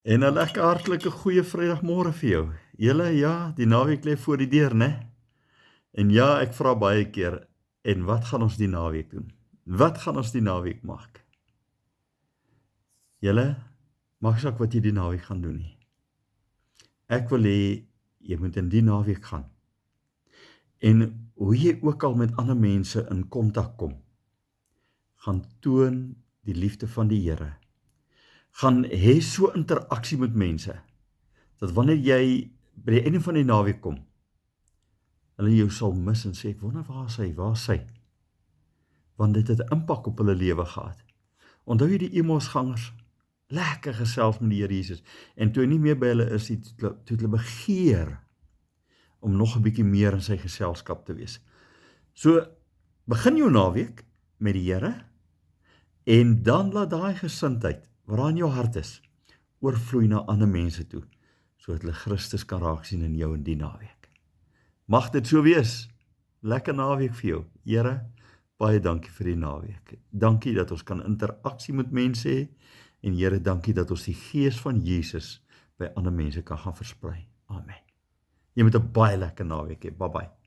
En 'n lekker hartlike goeie Vrydagmôre vir jou. Julle, ja, die naweek lê voor die deur, né? En ja, ek vra baie keer, en wat gaan ons die naweek doen? Wat gaan ons die naweek maak? Julle, maak nie saak wat jy die naweek gaan doen nie. Ek wil hê jy moet in die naweek gaan. En hoe jy ook al met ander mense in kontak kom, gaan toon die liefde van die Here. Gaan hê so interaksie met mense, dat wanneer jy by die einde van die naweek kom, hulle jou sal mis en sê, ek wonder waar is hy? Want dit het 'n impak op hulle lewe gehad. Onthou jy die Emmausgangers? Lekker gesels met die Here Jesus, en toe hy nie meer by hulle is, toe het hulle begeer om nog 'n bietjie meer in sy geselskap te wees. So, begin jou naweek met die Here, en dan laat daai gesindheid, wat daar in jou hart is, oorvloei na ander mense toe, sodat hulle Christus kan raak sien in jou in die naweek. Mag dit so wees. Lekker naweek vir jou. Here, baie dankie vir die naweek. Dankie dat ons kan interaksie met mense hê, en Here, dankie dat ons die gees van Jesus by ander mense kan gaan versprei. Amen. Jy moet 'n baie lekker naweek hê. Bye bye.